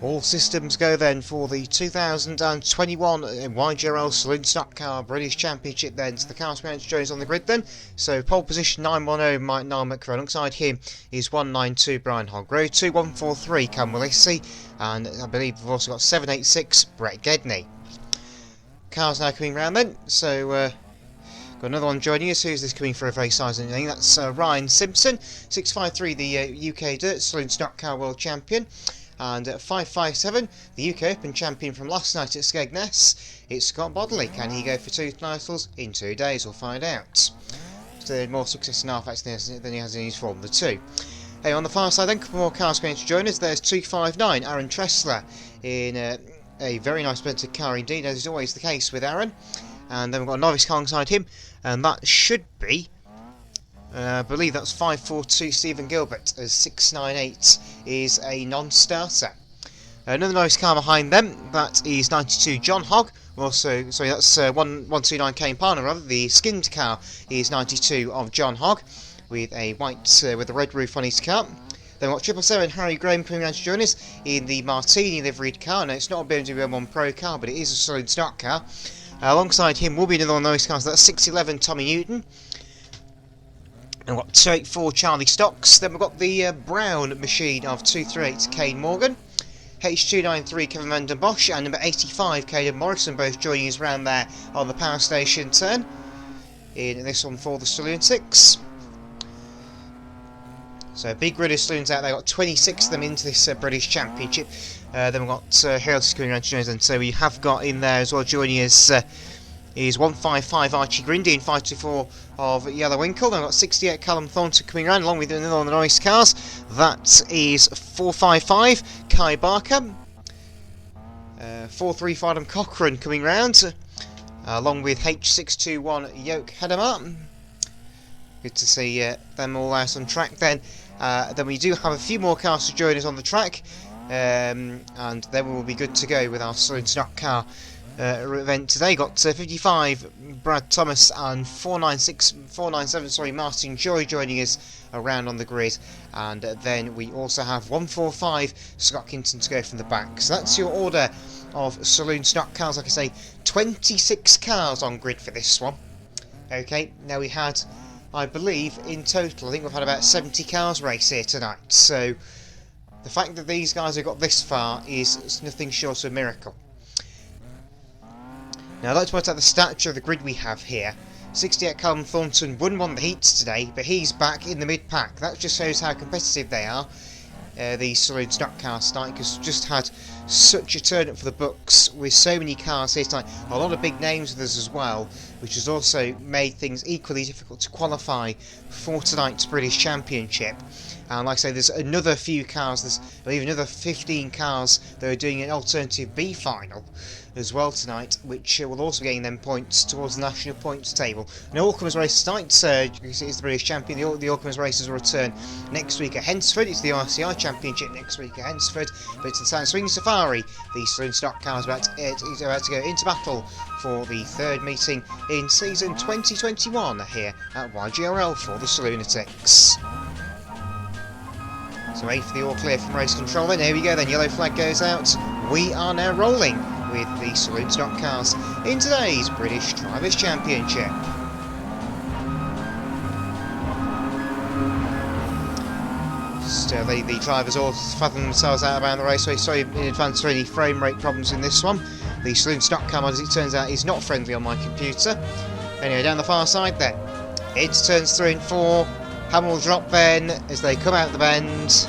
All systems go then for the 2021 YGRL Saloon Stock Car British Championship then. So the car Spencer Jones on the grid then. So pole position 910 Mike Niall McCrone. Alongside him is 192 Brian Hogg. Row 2 143 Cam Willisey. And I believe we've also got 786 Brett Gedney. Cars now coming round then. So got another one joining us. Who's this coming for a very sizing thing? That's Ryan Simpson. 653 the UK Dirt Saloon Stock Car World Champion. And at 557, the UK Open champion from last night at Skegness, it's Scott Bodley. Can he go for 2 titles in 2 days? We'll find out. So more success in RFX than he has in his Formula 2. Hey, on the far side then, a couple more cars going to join us. There's 259, Aaron Tressler, in a very nice splendid car indeed, as is always the case with Aaron. And then we've got a novice car alongside him, and that should be... I believe that's 542 Stephen Gilbert, as 698 is a non-starter. Another nice car behind them, that is 92 John Hogg. Also, sorry, that's 129 Kane Parner, rather. The skinned car is 92 of John Hogg, with a white, with a red roof on his car. Then we've got 777 Harry Graham coming around to join us in the Martini liveried car. Now, it's not a BMW M1 Pro car, but it is a solid stock car. Alongside him will be another one of those cars, that's 611 Tommy Newton. And we've got 284 Charlie Stocks. Then we've got the brown machine of 238 Kane Morgan. H293 Kevin van den Bosch and number 85 Caden Morrison both joining us round there on the power station turn. In this one for the Saloon 6. So a big grid of saloons out there. Got 26 of them into this British Championship. Then we've got Herald coming around to join us, and so we have got in there as well joining us is 155 Archie Grindy and 524 of Yellow Winkle. Then we've got 68 Callum Thornton coming around along with another one of the nice cars. That is 455 Kai Barker. 435 Adam Cochrane coming round along with H621 Yoke Hedemar. Good to see them all out on track then. Then we do have a few more cars to join us on the track, and then we will be good to go with our Saloon Stock Car event today. Got 55 Brad Thomas and 497 Martin Joy joining us around on the grid, and then we also have 145 Scott Kinton to go from the back. So that's your order of Saloon Stock Cars. Like I say, 26 cars on grid for this one. Okay, now we had, I believe in total, I think we've had about 70 cars race here tonight, so the fact that these guys have got this far is nothing short of a miracle. Now I'd like to point out the stature of the grid we have here. 68 Callum Thornton wouldn't want the heats today, but he's back in the mid-pack. That just shows how competitive they are, the Saloon Stock Cars tonight, because we've just had such a turn up for the books with so many cars here tonight. A lot of big names with us as well, which has also made things equally difficult to qualify for tonight's British Championship. And like I say, there's another few cars, there's I believe another 15 cars that are doing an alternative B final as well tonight, which will also be getting them points towards the national points table. And Allcomers race tonight, is the British champion. The Allcomers races will return next week at Hensford. It's the RCI Championship next week at Hensford, but it's the Sand Swing Safari. The Saloon Stock Car is about to go into battle for the third meeting in season 2021 here at YGRL for the Saloonatics. So wait for the all clear from race control then. Here we go then, yellow flag goes out. We are now rolling with the Saloon Stock Cars in today's British Drivers' Championship. Still, the drivers all fathom themselves out around the raceway. Sorry in advance for any frame rate problems in this one. The Saloon Stock Car, as it turns out, is not friendly on my computer. Anyway, down the far side then, it's turns 3 and 4. Hammer will drop then as they come out the bend.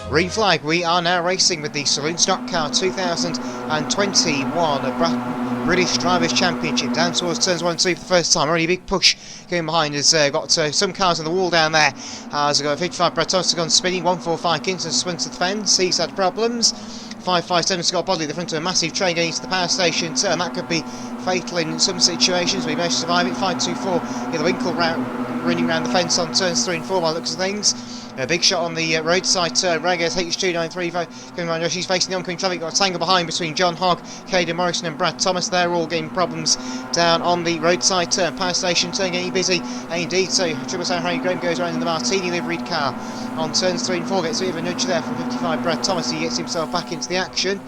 Green flag, we are now racing with the Saloon Stock Car 2021 British Drivers' Championship. Down towards turns 1 and 2 for the first time. Already a big push going behind us. Got some cars on the wall down there. As we've got 55 Brad Thomas gone spinning. 145 Kingston spun to the fence. He's had problems. 557 Scott Bodley, the front of a massive train going into the power station turn. That could be fatal in some situations. We managed to survive it. 524 Yellow Winkle running around the fence on turns 3 and 4 by the looks of things. A big shot on the roadside turn. Regis H293 coming around. She's facing the oncoming traffic. Got a tangle behind between John Hogg, Caden Morrison and Brad Thomas. They're all getting problems down on the roadside turn. Power station turn getting busy. And indeed so. Triple Star Harry Graham goes around in the Martini liveried car. On turns 3 and 4 gets a bit of a nudge there from 55 Brad Thomas. He gets himself back into the action.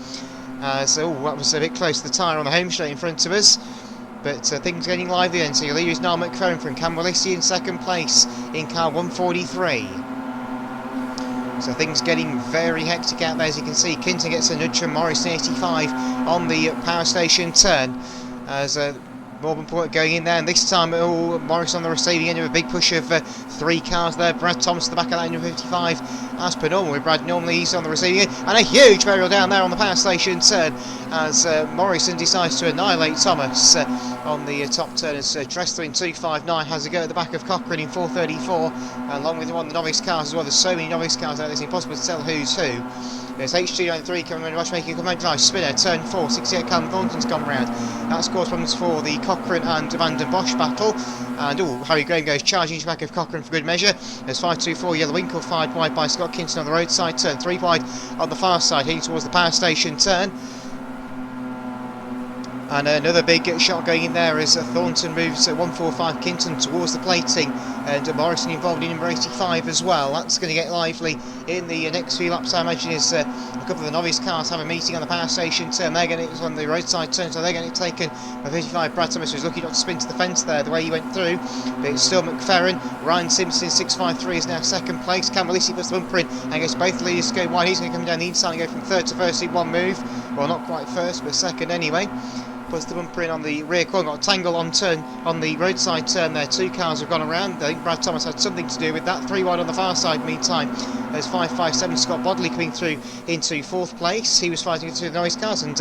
So that was a bit close to the tyre on the home straight in front of us. But things getting lively then. So your leader is Niall McFerrin from Camberlissi in second place in car 143. So things getting very hectic out there, as you can see. Kinton gets a nudge from Morris 85 on the power station turn. As Morgan Porter going in there, and this time Morris on the receiving end of a big push of 3 cars there. Brad Thomas at the back of that end of 55, as per normal with Brad. Normally he's on the receiving end, and a huge burial down there on the power station turn as Morrison decides to annihilate Thomas on the top turn as Dressler in 259 has a go at the back of Cochrane in 434, along with one of the novice cars as well. There's so many novice cars out there, it's impossible to tell who's who. There's H293 coming around, making a command drive spinner, turn 4, 68 Callum Thornton's gone round. That's caused problems for the Cochrane and Van den Bosch battle. And Harry Graham goes charging to the back of Cochrane for good measure. There's 524 Yellow Winkle fired wide by Scott Kinton on the roadside turn, 3 wide on the far side, heading towards the power station turn. And another big shot going in there as Thornton moves 145 Kinton towards the plating, and Morrison involved in number 85 as well. That's going to get lively in the next few laps, I imagine, as a couple of the novice cars have a meeting on the power station turn. They're getting it on the roadside turn, so they're getting it taken by 55 Brad Thomas, who's lucky not to spin to the fence there the way he went through. But it's still McFerrin. Ryan Simpson 653 is now second place. Camberlissi puts the bumper in and gets both leaders to go wide. He's going to come down the inside and go from third to first in one move. Well, not quite first, but second anyway. Puts the bumper in on the rear corner. Got a tangle on the roadside turn there. 2 cars have gone around. I think Brad Thomas had something to do with that. 3 wide on the far side meantime. There's 557 Scott Bodley coming through into 4th place. He was fighting through the noise cars, and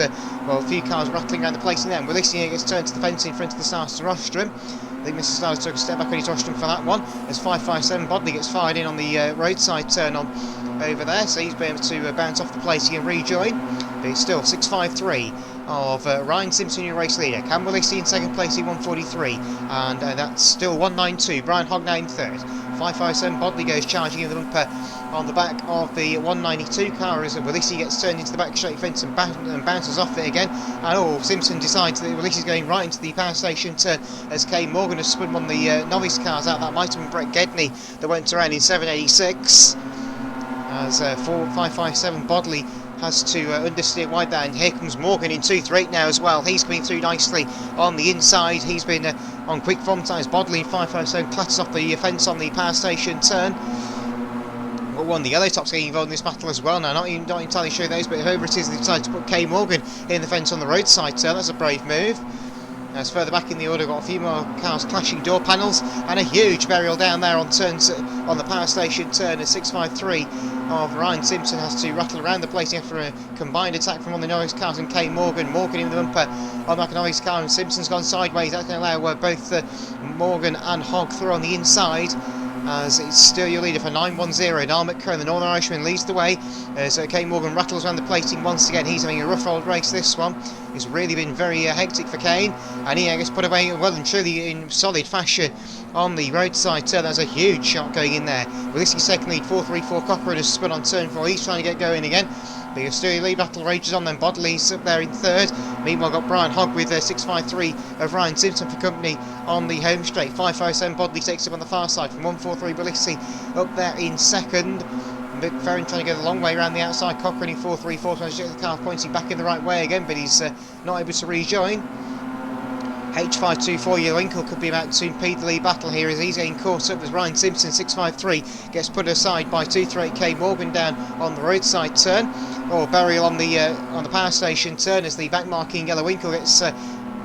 well, a few cars rattling around the place in there. We're listening, it gets turned to the fence in front of the starter rostrum. I think Mr. Starter took a step back on his rostrum for that one. As 557 Bodley gets fired in on the roadside turn on over there, so he's been able to bounce off the plating and rejoin. But it's still 653 of Ryan Simpson, your race leader. Camberlissi in second place in 143, and that's still 192. Brian Hogg now in third. 557 Bodley goes charging in the bumper on the back of the 192 car as Willissi gets turned into the back straight fence and bounces off it again. And Simpson decides that Willissi's going right into the power station turn as Kane Morgan has spun one of the novice cars out. That might have been Brett Gedney that went around in 786 as 557 Bodley has to understeer wide there, and here comes Morgan in 238 now as well. He's coming through nicely on the inside. He's been on quick form times. Bodley in 557 clatters off the fence on the power station turn. But one of the yellow tops getting involved in this battle as well now. Not entirely sure those, but whoever it is, they decided to put Kay Morgan in the fence on the roadside turn. That's a brave move. As further back in the order, got a few more cars clashing door panels, and a huge burial down there on turns on the power station turn at 653 of Ryan Simpson has to rattle around the place after a combined attack from one of the Norris cars and Kay Morgan. Morgan in the bumper on the back of Norris car, and Simpson's gone sideways. That's going to allow both Morgan and Hogg through on the inside. As it's still your leader for 910. Niall McCurran, the Northern Irishman, leads the way. So Kane Morgan rattles around the plating once again. He's having a rough old race this one. It's really been very hectic for Kane, and he gets put away well and truly in solid fashion on the roadside turn. There's a huge shot going in there. Willissi second lead, 434 Cochrane has spun on turn 4. He's trying to get going again. But your still lead battle rages on, then Bodley's up there in third. Meanwhile, got Brian Hogg with 653 of Ryan Simpson for company on the home straight. 557 Bodley takes up on the far side from 143 Willissi up there in second. McFerrin trying to go the long way around the outside. Cochrane in 434 trying to get the car pointing back in the right way again, but he's not able to rejoin. H524 Yellow Winkle could be about to impede the lead battle here as he's getting caught up as Ryan Simpson 653 gets put aside by 238K Morgan down on the roadside turn, or burial on the power station turn as the back marking Yellow Winkle gets a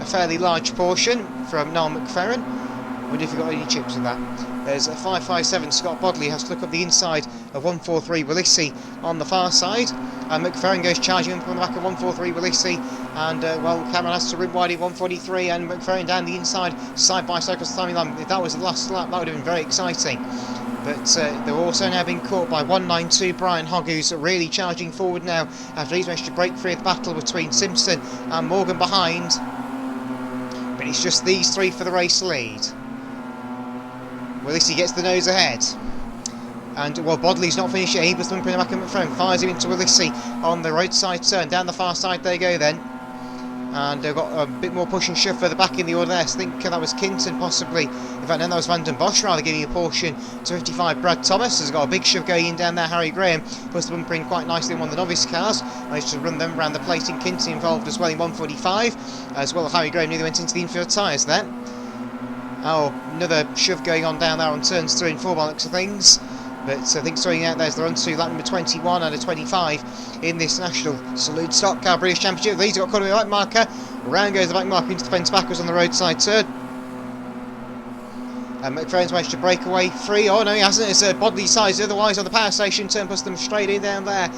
fairly large portion from Niall McFerrin. I wonder if you've got any chips of that. There's a 557 Scott Bodley has to look up the inside of 143 Willissi on the far side, and McFerrin goes charging up on the back of 143 Willissi, and well, Cameron has to rib wide in 143 and McFerrin down the inside side by side across the timing line. If that was the last lap, that would have been very exciting. But they're also now being caught by 192 Brian Hogg, who's really charging forward now after he's managed to break free of the battle between Simpson and Morgan behind. But it's just these three for the race lead. Willissi gets the nose ahead. And, well, Bodley's not finished yet. He was thumping the back of McFerrin, fires him into Willisey on the roadside turn. Down the far side they go then. And they've got a bit more push and shove further back in the order there. I think that was Kinton possibly. In fact, no, that was Van den Bosch rather giving a portion to 55. Brad Thomas has got a big shove going in down there. Harry Graham puts the bumper in quite nicely in one of the novice cars. Managed to run them around the plate. In Kinton involved as well in 145. As well, Harry Graham nearly went into the infield tyres there. Oh, another shove going on down there on turns 3 and 4 by the looks of things. But I think throwing out there's the run to lap number 21 and a 25 in this National Saloon Stock Car British Championship. These got caught with the back marker. Around goes the back marker into the fence backwards on the roadside turn. And McFerrin's managed to break away free. Oh no, he hasn't. It's Bodley size otherwise on the power station. Turn puts them straight in down there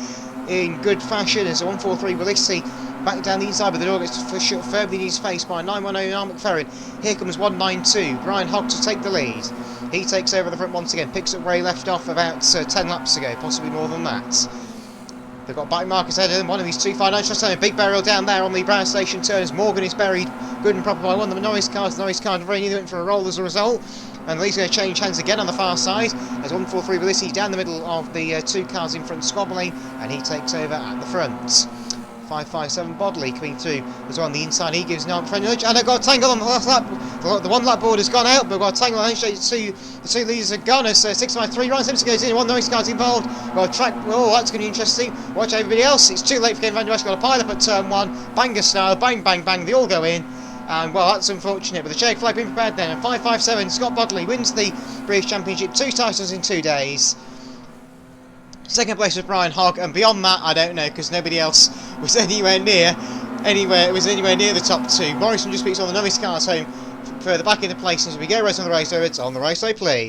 in good fashion. It's a 143 Willisey. Back down the inside, but the door gets shut firmly in his face by 910 Niall McFerrin. Here comes 192. Brian Hogg to take the lead. He takes over the front once again, picks up where he left off about 10 laps ago, possibly more than that. They've got back markers ahead of them. One of these 259 shots down, a big burial down there on the Brown Station turn as Morgan is buried good and proper by one of the Norris cars. The Norris car very nearly went for a roll as a result. And Lee's going to change hands again on the far side as 143 Willisey down the middle of the two cars in front squabbling, and he takes over at the front. 557 Bodley coming through as well on the inside. He gives Niall McFerrin a nudge, and they've got a tangle on the last lap. The one lap board has gone out, but we've got a tangle on the two leaders are gone as 653 Ryan Simpson goes in. One Norris car's involved. Got a track. Oh, that's going to be interesting. Watch everybody else. It's too late for Ken Van Der Esch. Got a pile up at turn 1. Banger style. Bang, bang, bang. They all go in. And well, that's unfortunate. But the check flag being prepared then. And 557 Scott Bodley wins the British Championship. 2 titles in 2 days. Second place was Brian Hogg, and beyond that, I don't know, because nobody else was anywhere near the top 2. Morrison just beats all the novice cars home further back in the places. We go race on the race, so it's on the race, so please.